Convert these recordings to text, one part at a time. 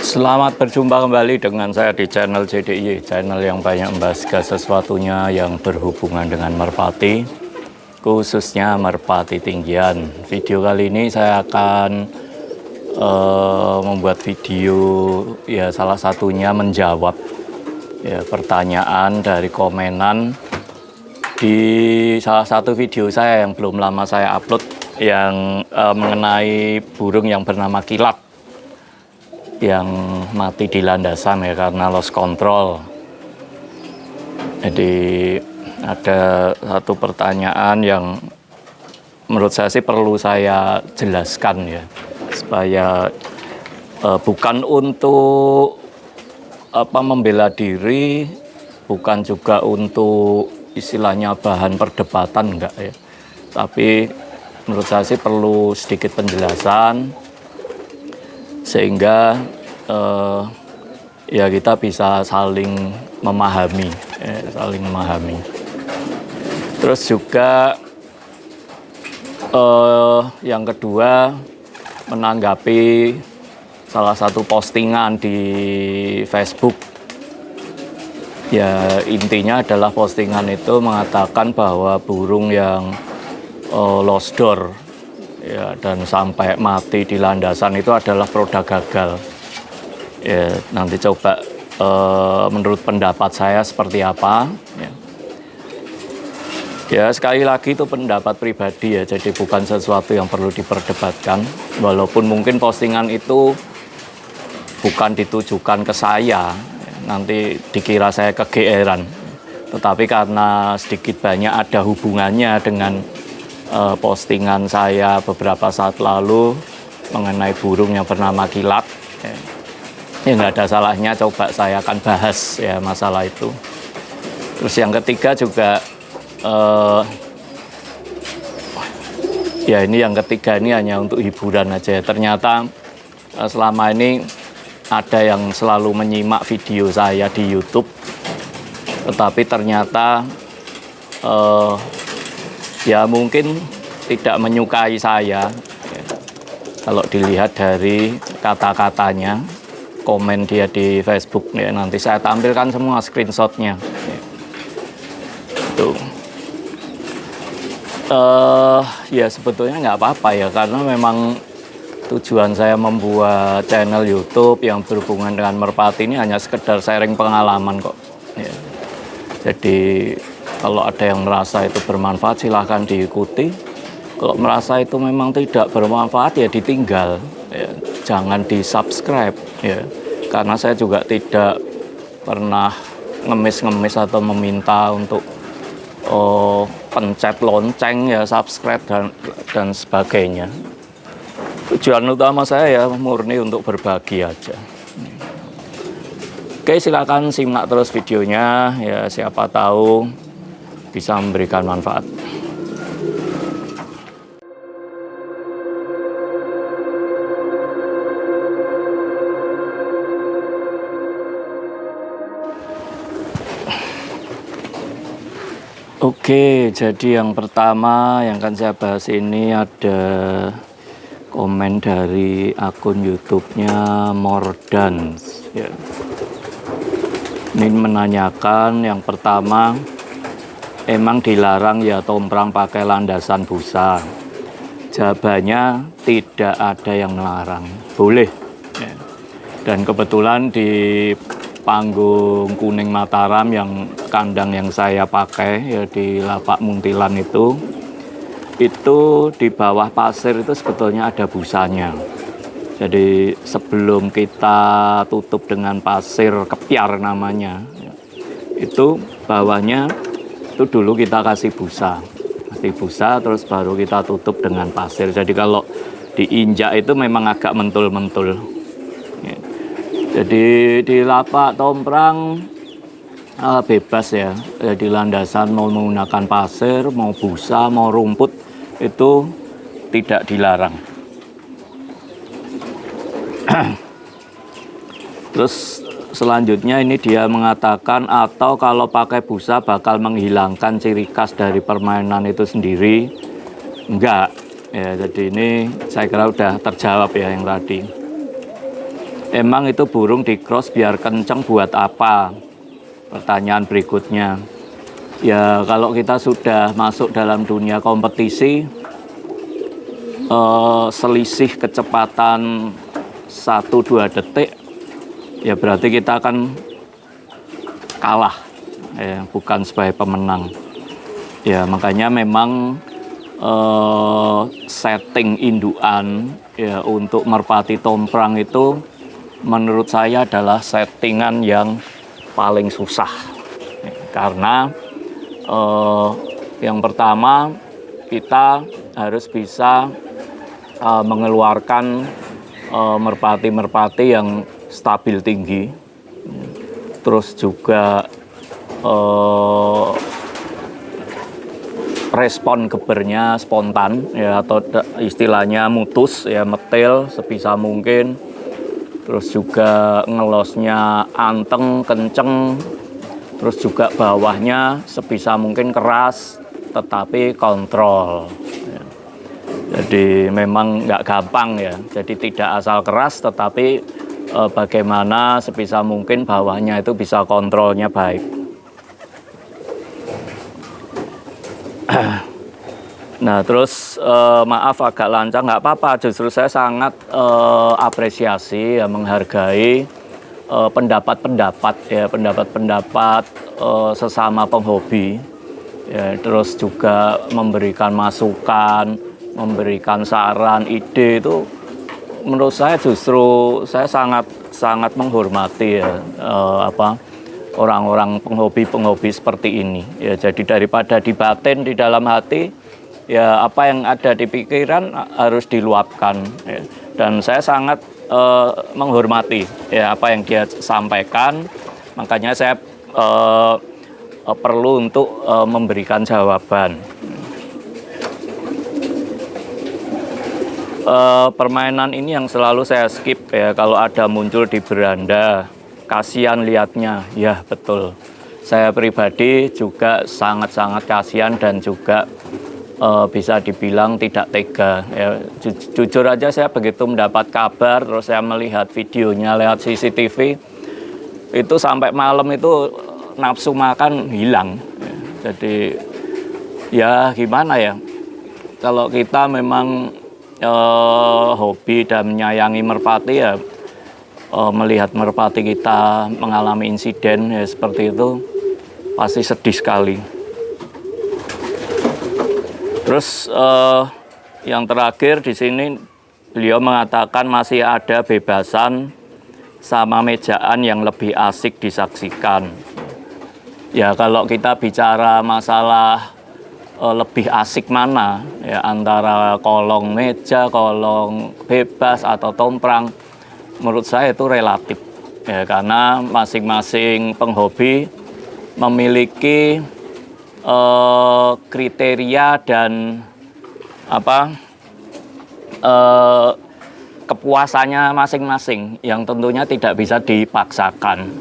Selamat berjumpa kembali dengan saya di channel JDIY, channel yang banyak membahas segala sesuatunya yang berhubungan dengan merpati, khususnya merpati tinggian. Video kali ini saya akan membuat video, ya salah satunya menjawab ya pertanyaan dari komenan di salah satu video saya yang belum lama saya upload, yang mengenai burung yang bernama Kilat yang mati di landasan ya karena lost control. Jadi ada satu pertanyaan yang menurut saya sih perlu saya jelaskan ya, supaya bukan untuk membela diri, bukan juga untuk istilahnya bahan perdebatan, enggak ya, tapi menurut saya sih perlu sedikit penjelasan sehingga ya kita bisa saling memahami, Terus juga yang kedua, menanggapi salah satu postingan di Facebook. Ya intinya adalah postingan itu mengatakan bahwa burung yang lost door ya dan sampai mati di landasan itu adalah produk gagal. Ya, nanti coba menurut pendapat saya seperti apa. Ya, sekali lagi itu pendapat pribadi ya, jadi bukan sesuatu yang perlu diperdebatkan. Walaupun mungkin postingan itu bukan ditujukan ke saya, nanti dikira saya kegeeran. Tetapi karena sedikit banyak ada hubungannya dengan postingan saya beberapa saat lalu mengenai burung yang bernama Kilat, ya nggak ada salahnya coba saya akan bahas ya masalah itu. Terus yang ketiga juga ya ini yang ketiga ini hanya untuk hiburan aja ya. Ternyata selama ini ada yang selalu menyimak video saya di YouTube, tetapi ternyata ya mungkin tidak menyukai saya ya. Kalau dilihat dari kata-katanya, komen dia di Facebook ya, nanti saya tampilkan semua screenshotnya ya. Tuh. Ya sebetulnya nggak apa-apa ya, karena memang tujuan saya membuat channel YouTube yang berhubungan dengan merpati ini hanya sekedar sharing pengalaman kok ya. Jadi kalau ada yang merasa itu bermanfaat silahkan diikuti. Kalau merasa itu memang tidak bermanfaat ya ditinggal ya. Jangan di subscribe ya. Karena saya juga tidak pernah ngemis-ngemis atau meminta untuk pencet lonceng ya, subscribe dan sebagainya. Tujuan utama saya ya murni untuk berbagi aja. Oke, silakan simak terus videonya ya, siapa tahu bisa memberikan manfaat. Oke, jadi yang pertama yang akan saya bahas ini ada komen dari akun YouTube-nya Mordans ya. Ini menanyakan yang pertama, emang dilarang ya tomprang pakai landasan busa? Jawabannya tidak ada yang melarang, boleh ya. Dan kebetulan di panggung Kuning Mataram yang kandang yang saya pakai ya di Lapak Muntilan itu di bawah pasir itu sebetulnya ada busanya. Jadi sebelum kita tutup dengan pasir kepiar namanya ya, itu bawahnya itu dulu kita kasih busa terus baru kita tutup dengan pasir. Jadi kalau diinjak itu memang agak mentul-mentul ya. Jadi di lapak tomprang bebas ya, di landasan mau menggunakan pasir, mau busa, mau rumput itu tidak dilarang. Terus selanjutnya ini dia mengatakan, atau kalau pakai busa bakal menghilangkan ciri khas dari permainan itu sendiri? Enggak ya, jadi ini saya kira udah terjawab ya yang tadi. Emang itu burung di cross biar kenceng buat apa? Pertanyaan berikutnya. Ya kalau kita sudah masuk dalam dunia kompetisi, selisih kecepatan 1-2 detik, ya berarti kita akan kalah, ya, bukan sebagai pemenang. Ya makanya memang setting indukan ya untuk merpati tomprang itu menurut saya adalah settingan yang paling susah, ya, karena yang pertama kita harus bisa mengeluarkan merpati-merpati yang stabil tinggi, terus juga respon gebernya spontan ya, atau istilahnya mutus ya, metil sebisa mungkin, terus juga ngelosnya anteng, kenceng, terus juga bawahnya sebisa mungkin keras tetapi kontrol. Jadi memang nggak gampang ya, jadi tidak asal keras tetapi bagaimana sebisa mungkin bawahnya itu bisa kontrolnya baik. Nah terus maaf agak lancang, nggak apa-apa, justru saya sangat apresiasi ya, menghargai pendapat-pendapat ya, pendapat-pendapat sesama penghobi ya, terus juga memberikan masukan, memberikan saran, ide, itu menurut saya justru saya sangat menghormati ya orang-orang penghobi seperti ini ya. Jadi daripada dibatin di dalam hati ya, apa yang ada di pikiran harus diluapkan ya. Dan saya sangat menghormati ya apa yang dia sampaikan, makanya saya perlu untuk memberikan jawaban. Permainan ini yang selalu saya skip ya, kalau ada muncul di beranda, kasihan lihatnya. Ya betul, saya pribadi juga sangat-sangat kasihan dan juga bisa dibilang tidak tega ya. Jujur aja saya begitu mendapat kabar, terus saya melihat videonya lewat CCTV, itu sampai malam itu nafsu makan hilang ya. Jadi ya gimana ya, kalau kita memang hobi dan menyayangi merpati ya, melihat merpati kita mengalami insiden ya seperti itu pasti sedih sekali. Terus yang terakhir di sini beliau mengatakan masih ada bebasan sama mejaan yang lebih asik disaksikan. Ya kalau kita bicara masalah lebih asik mana ya, antara kolong meja, kolong bebas atau tomprang, menurut saya itu relatif ya, karena masing-masing penghobi memiliki kriteria dan kepuasannya masing-masing yang tentunya tidak bisa dipaksakan.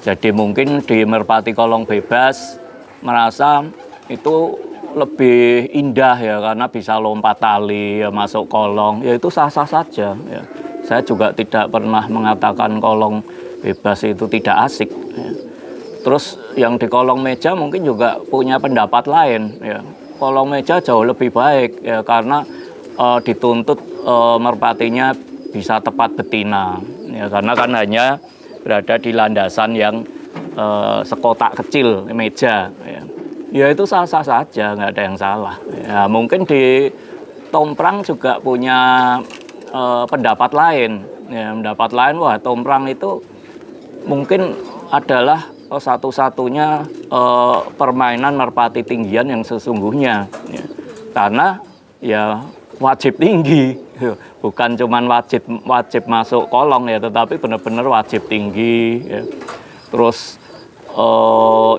Jadi mungkin di merpati kolong bebas merasa itu lebih indah ya, karena bisa lompat tali ya, masuk kolong ya, itu sah-sah saja ya. Saya juga tidak pernah mengatakan kolong bebas itu tidak asik ya. Terus yang di kolong meja mungkin juga punya pendapat lain ya. Kolong meja jauh lebih baik ya, karena dituntut merpatinya bisa tepat betina ya, karena kan hanya berada di landasan yang sekotak kecil meja ya. Ya itu sah-sah saja, nggak ada yang salah ya. Mungkin di tomprang juga punya pendapat lain ya, pendapat lain, wah tomprang itu mungkin adalah satu-satunya permainan merpati tinggian yang sesungguhnya ya. Karena ya wajib tinggi, bukan cuman wajib masuk kolong ya, tetapi benar-benar wajib tinggi ya. Terus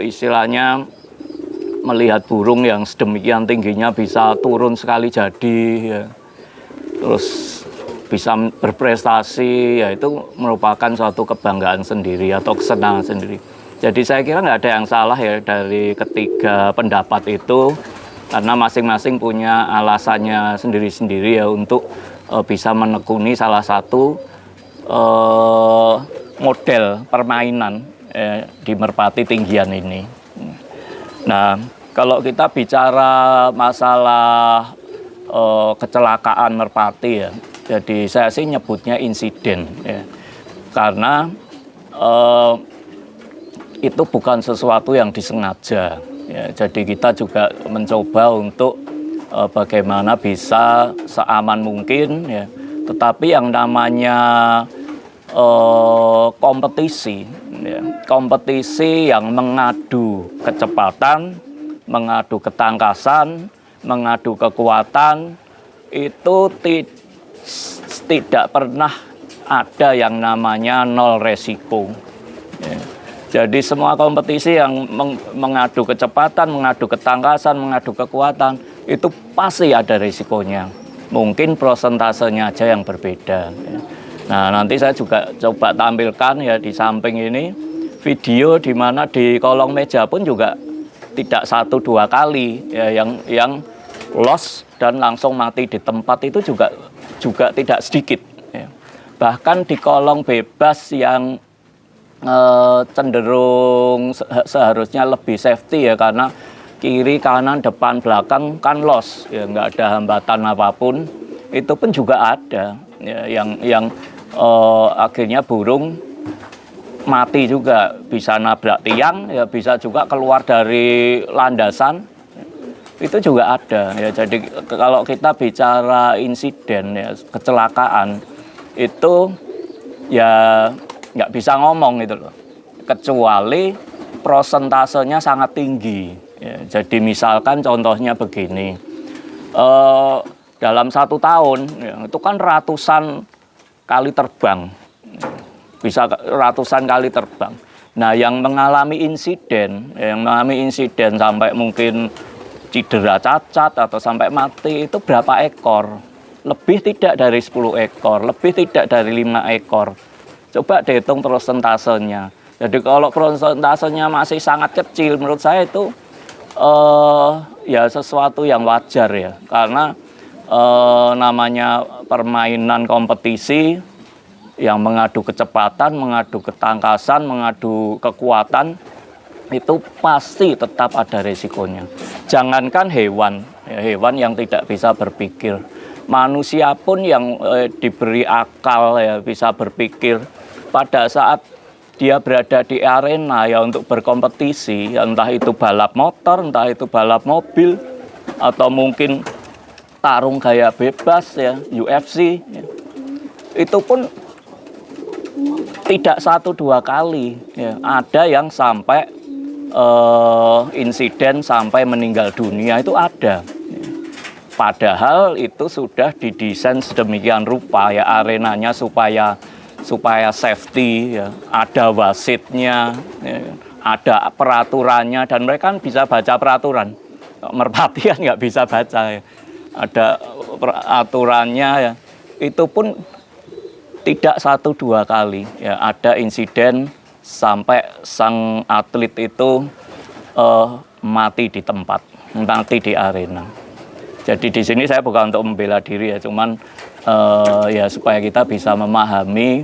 istilahnya melihat burung yang sedemikian tingginya bisa turun sekali jadi ya. Terus bisa berprestasi ya, itu merupakan suatu kebanggaan sendiri atau kesenangan sendiri. Jadi saya kira nggak ada yang salah ya dari ketiga pendapat itu, karena masing-masing punya alasannya sendiri-sendiri ya untuk bisa menekuni salah satu model permainan di merpati tinggian ini. Nah, kalau kita bicara masalah kecelakaan merpati ya, jadi saya sih nyebutnya insiden ya, karena itu bukan sesuatu yang disengaja ya, jadi kita juga mencoba untuk bagaimana bisa seaman mungkin ya, tetapi yang namanya kompetisi ya, kompetisi yang mengadu kecepatan, mengadu ketangkasan, mengadu kekuatan, itu tidak pernah ada yang namanya nol resiko ya. Jadi semua kompetisi yang mengadu kecepatan, mengadu ketangkasan, mengadu kekuatan, itu pasti ada risikonya. Mungkin prosentasenya aja yang berbeda ya. Nah, nanti saya juga coba tampilkan ya di samping ini video di mana di kolong meja pun juga tidak 1-2 kali ya, yang loss dan langsung mati di tempat itu juga tidak sedikit ya. Bahkan di kolong bebas yang cenderung seharusnya lebih safety ya, karena kiri, kanan, depan, belakang kan loss ya, nggak ada hambatan apapun, itu pun juga ada ya, yang akhirnya burung mati juga, bisa nabrak tiang ya, bisa juga keluar dari landasan, itu juga ada ya. Jadi kalau kita bicara insiden ya, kecelakaan itu ya nggak bisa ngomong gitu loh, kecuali prosentasenya sangat tinggi ya. Jadi misalkan contohnya begini, dalam 1 tahun ya, itu kan ratusan kali terbang, bisa ratusan kali terbang. Nah, yang mengalami insiden sampai mungkin cedera cacat atau sampai mati itu berapa ekor? Lebih tidak dari 10 ekor, lebih tidak dari 5 ekor. Coba dihitung prosentasenya. Jadi kalau prosentasenya masih sangat kecil, menurut saya itu ya sesuatu yang wajar ya, karena namanya permainan kompetisi yang mengadu kecepatan, mengadu ketangkasan, mengadu kekuatan, itu pasti tetap ada resikonya. Jangankan hewan, ya, hewan yang tidak bisa berpikir, manusia pun yang diberi akal ya, bisa berpikir, pada saat dia berada di arena ya untuk berkompetisi, ya, entah itu balap motor, entah itu balap mobil, atau mungkin tarung gaya bebas ya, UFC ya, itu pun tidak 1-2 kali ya, ada yang sampai insiden sampai meninggal dunia, itu ada ya. Padahal itu sudah didesain sedemikian rupa ya, arenanya supaya safety ya, ada wasitnya ya, ada peraturannya, dan mereka kan bisa baca peraturan. Merpati kan nggak bisa baca ya. Ada aturannya ya, itu pun tidak 1-2 kali ya, ada insiden sampai sang atlet itu mati di tempat, mati di arena. Jadi di sini saya bukan untuk membela diri ya, cuman ya supaya kita bisa memahami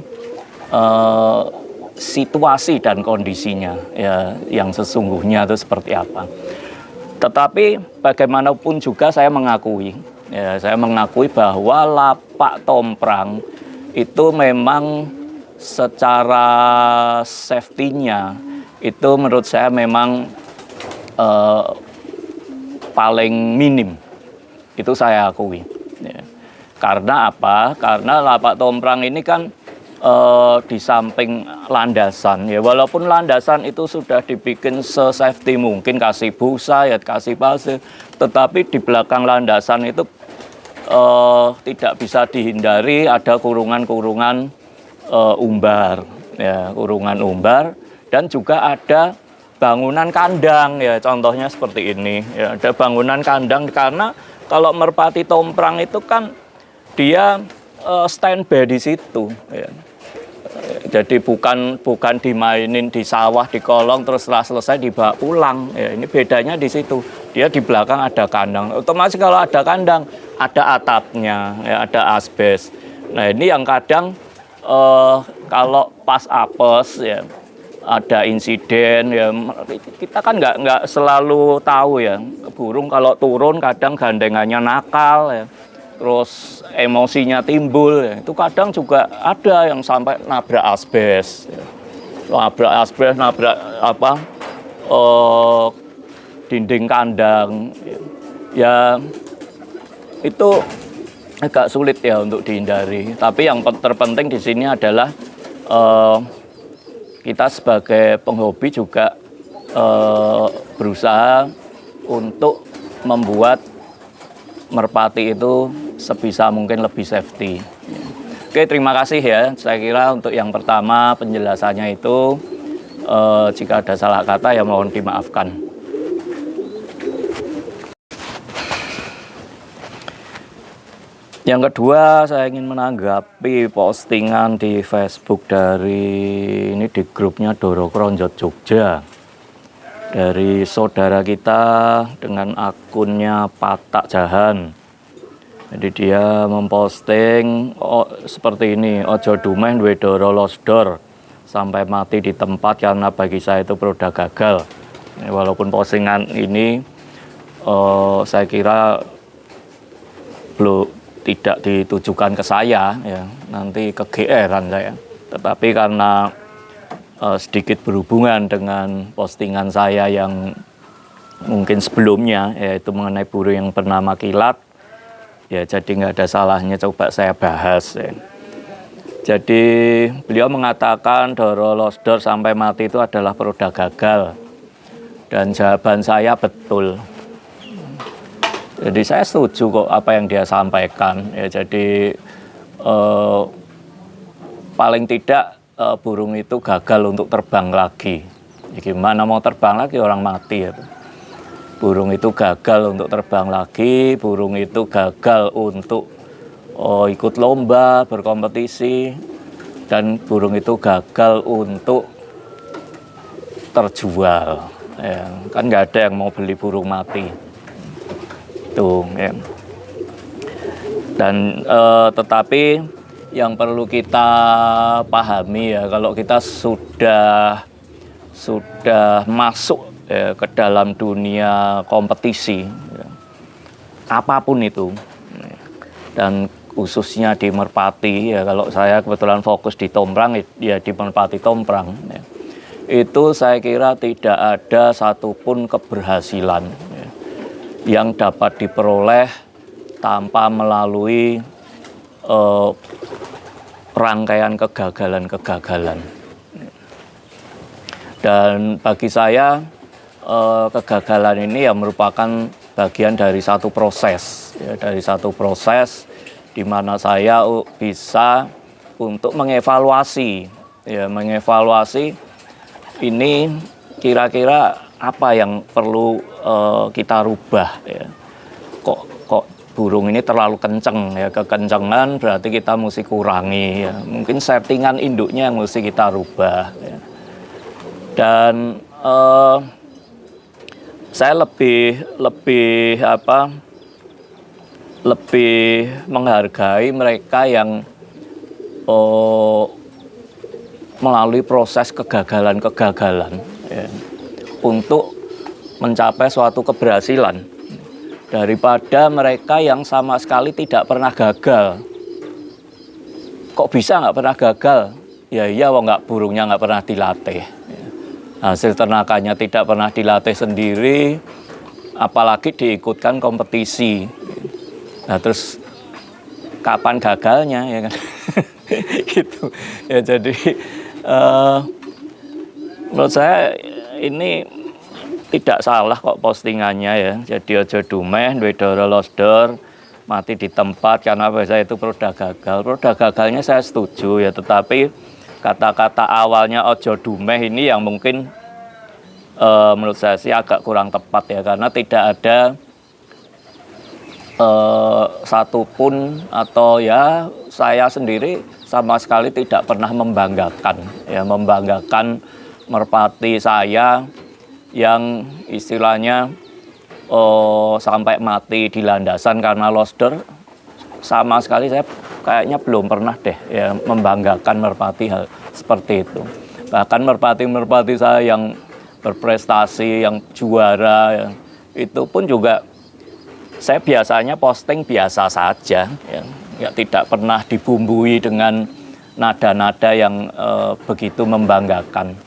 situasi dan kondisinya ya, yang sesungguhnya itu seperti apa. Tetapi bagaimanapun juga saya mengakui bahwa lapak tomprang itu memang secara safety-nya itu menurut saya memang paling minim. Itu saya akui. Ya. Karena apa? Karena lapak tomprang ini kan di samping landasan ya, walaupun landasan itu sudah dibikin se-safety mungkin, kasih busa ya, kasih pasir, tetapi di belakang landasan itu tidak bisa dihindari ada kurungan-kurungan umbar ya, kurungan umbar, dan juga ada bangunan kandang ya, contohnya seperti ini ya, ada bangunan kandang, karena kalau merpati tomprang itu kan dia standby di situ ya. Jadi bukan dimainin di sawah, di kolong, terus setelah selesai dibawa pulang ya. Ini bedanya di situ, dia di belakang ada kandang. Otomatis kalau ada kandang ada atapnya ya, ada asbes. Nah, ini yang kadang kalau pas apes ya ada insiden ya, kita kan nggak selalu tahu ya, burung kalau turun kadang gandengannya nakal ya, terus emosinya timbul ya, itu kadang juga ada yang sampai nabrak asbes ya. Nabrak apa dinding kandang ya, itu agak sulit ya untuk dihindari. Tapi yang terpenting di sini adalah kita sebagai penghobi juga berusaha untuk membuat merpati itu sebisa mungkin lebih safety. Oke, terima kasih ya. Saya kira untuk yang pertama penjelasannya itu jika ada salah kata ya mohon dimaafkan. Yang kedua, saya ingin menanggapi postingan di Facebook di grupnya Doro Kronjot Jogja dari saudara kita dengan akunnya Patak Jahan. Jadi dia memposting seperti ini, ojo dumeh duwe doro losdor sampai mati di tempat karena bagi saya itu produk gagal. Walaupun postingan ini saya kira belum tidak ditujukan ke saya ya, nanti kegeeran saya. Tetapi karena sedikit berhubungan dengan postingan saya yang mungkin sebelumnya, yaitu mengenai burung yang bernama Kilat, ya jadi nggak ada salahnya coba saya bahas ya. Jadi beliau mengatakan doro losdor sampai mati itu adalah produk gagal, dan jawaban saya betul. Jadi saya setuju kok apa yang dia sampaikan ya. Jadi paling tidak burung itu gagal untuk terbang lagi. Ya, gimana mau terbang lagi, orang mati ya. Burung itu gagal untuk terbang lagi, burung itu gagal untuk ikut lomba, berkompetisi, dan burung itu gagal untuk terjual. Ya, kan nggak ada yang mau beli burung mati. Tuh, ya. Dan tetapi yang perlu kita pahami ya, kalau kita sudah masuk ya, ke dalam dunia kompetisi ya, apapun itu, dan khususnya di merpati ya, kalau saya kebetulan fokus di tomprang ya, di merpati tomprang ya, itu saya kira tidak ada satupun keberhasilan ya, yang dapat diperoleh tanpa melalui rangkaian kegagalan-kegagalan. Dan bagi saya kegagalan ini ya merupakan bagian dari satu proses ya, dari satu proses di mana saya bisa untuk mengevaluasi ya, mengevaluasi ini kira-kira apa yang perlu kita rubah ya. Kok burung ini terlalu kenceng ya, kekencengan berarti kita mesti kurangi ya. Mungkin settingan induknya yang mesti kita rubah ya. Dan saya lebih menghargai mereka yang melalui proses kegagalan-kegagalan ya, untuk mencapai suatu keberhasilan, daripada mereka yang sama sekali tidak pernah gagal. Kok bisa nggak pernah gagal? Ya iya, nggak, burungnya nggak pernah dilatih. Hasil ternakannya tidak pernah dilatih sendiri, apalagi diikutkan kompetisi. Nah terus kapan gagalnya ya kan? Gitu. Ya jadi menurut saya ini tidak salah kok postingannya ya. Jadi ojo dumeh duwe doro losdor mati di tempat karena saya itu produk gagal. Produk gagalnya saya setuju ya, tetapi kata-kata awalnya ojo dumeh ini yang mungkin menurut saya sih agak kurang tepat ya, karena tidak ada satupun atau ya saya sendiri sama sekali tidak pernah membanggakan merpati saya yang istilahnya sampai mati di landasan karena losdor. Sama sekali saya kayaknya belum pernah deh ya membanggakan merpati hal seperti itu. Bahkan merpati-merpati saya yang berprestasi, yang juara, ya, itu pun juga saya biasanya posting biasa saja, ya tidak pernah dibumbui dengan nada-nada yang begitu membanggakan.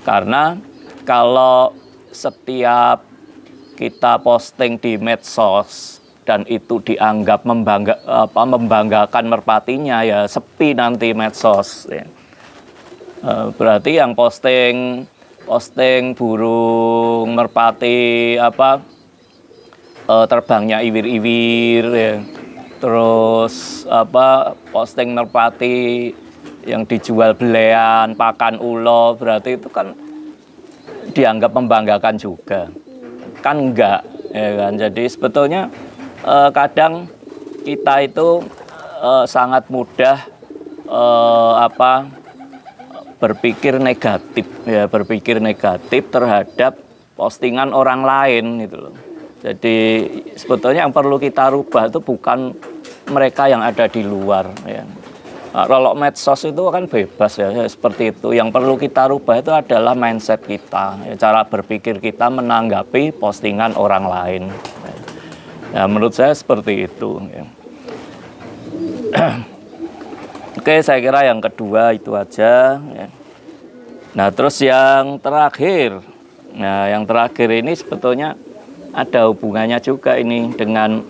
Karena kalau setiap kita posting di medsos dan itu dianggap membanggakan merpatinya, ya sepi nanti medsos. Ya. Berarti yang posting burung merpati terbangnya iwir-iwir, ya. Terus posting merpati yang dijual belian, pakan ulo, berarti itu kan dianggap membanggakan juga. Kan enggak, ya kan. Jadi sebetulnya kadang kita itu sangat mudah berpikir negatif, ya, berpikir negatif terhadap postingan orang lain gitu loh. Jadi sebetulnya yang perlu kita rubah itu bukan mereka yang ada di luar, ya. Kalau medsos itu kan bebas ya, seperti itu. Yang perlu kita rubah itu adalah mindset kita, ya, cara berpikir kita menanggapi postingan orang lain. Ya, menurut saya seperti itu. Ya. Oke, saya kira yang kedua itu aja. Ya. Nah, terus yang terakhir, yang terakhir ini sebetulnya ada hubungannya juga ini dengan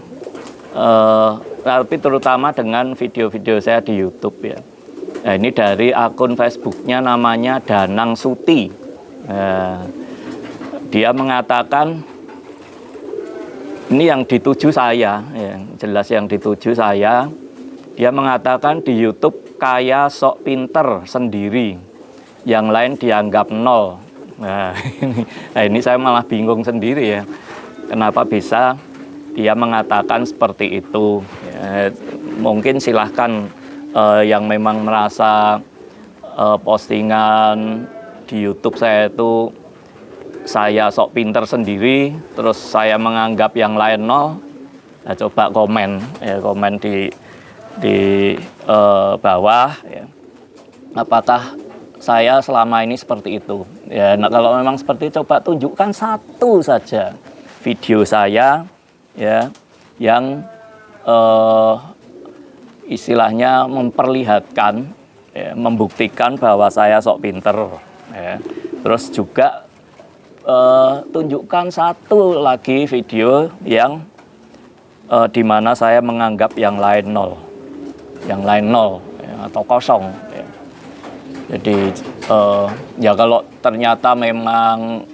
tapi terutama dengan video-video saya di YouTube ya. Nah, ini dari akun Facebooknya namanya Danang Suti. Dia mengatakan ini yang dituju saya, ya, jelas yang dituju saya. Dia mengatakan di YouTube kaya sok pinter sendiri, yang lain dianggap nol. Nah, ini saya malah bingung sendiri ya. Kenapa bisa dia mengatakan seperti itu? Ya, mungkin silahkan yang memang merasa postingan di YouTube saya itu saya sok pinter sendiri, terus saya menganggap yang lain nol. Nah, coba komen di bawah. Ya. Apakah saya selama ini seperti itu? Ya, nah, kalau memang seperti itu, coba tunjukkan satu saja video saya, ya, yang istilahnya memperlihatkan, ya, membuktikan bahwa saya sok pinter, ya. Terus juga tunjukkan satu lagi video yang di mana saya menganggap yang lain nol, ya, atau kosong. Ya. Jadi ya kalau ternyata memang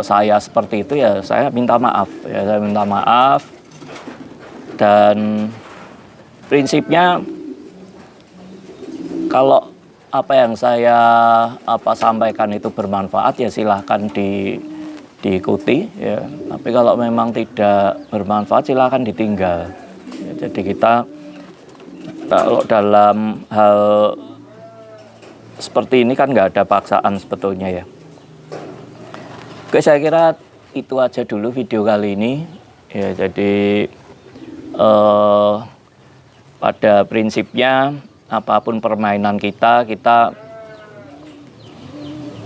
saya seperti itu, ya saya minta maaf, ya saya minta maaf. Dan prinsipnya kalau apa yang saya sampaikan itu bermanfaat, ya silahkan diikuti, ya. Tapi kalau memang tidak bermanfaat, silahkan ditinggal. Ya, jadi kita kalau dalam hal seperti ini kan nggak ada paksaan sebetulnya, ya. Oke, saya kira itu aja dulu video kali ini. Ya, jadi pada prinsipnya apapun permainan kita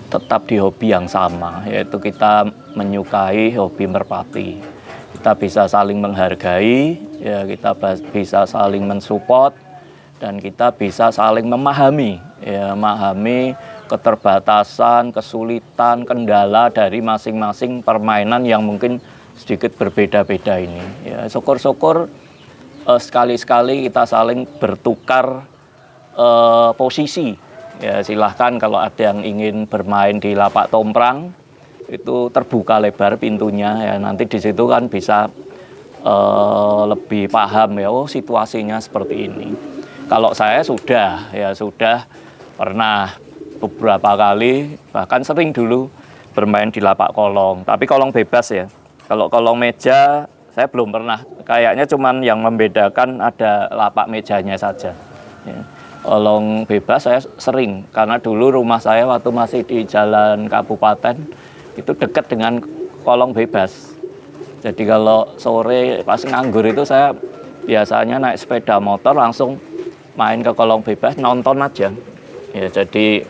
tetap di hobi yang sama, yaitu kita menyukai hobi merpati. Kita bisa saling menghargai, ya, kita bisa saling mensupport, dan kita bisa saling memahami, ya, memahami keterbatasan, kesulitan, kendala dari masing-masing permainan yang mungkin sedikit berbeda-beda ini. Ya, syukur-syukur sekali-sekali kita saling bertukar posisi. Ya, silahkan kalau ada yang ingin bermain di lapak tomprang, itu terbuka lebar pintunya, ya, nanti di situ kan bisa lebih paham, ya, oh situasinya seperti ini. Kalau saya sudah pernah beberapa kali, bahkan sering dulu bermain di lapak kolong, tapi kolong bebas, ya. Kalau kolong meja saya belum pernah, kayaknya cuman yang membedakan ada lapak mejanya saja, ya. Kolong bebas saya sering, karena dulu rumah saya waktu masih di Jalan Kabupaten itu dekat dengan kolong bebas. Jadi kalau sore pas nganggur itu saya biasanya naik sepeda motor langsung main ke kolong bebas, nonton aja. Ya, jadi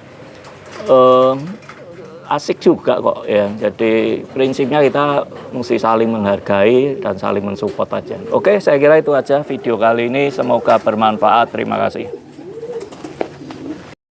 asik juga kok ya. Jadi prinsipnya kita mesti saling menghargai dan saling mensupport aja. Oke, saya kira itu aja video kali ini. Semoga bermanfaat. Terima kasih.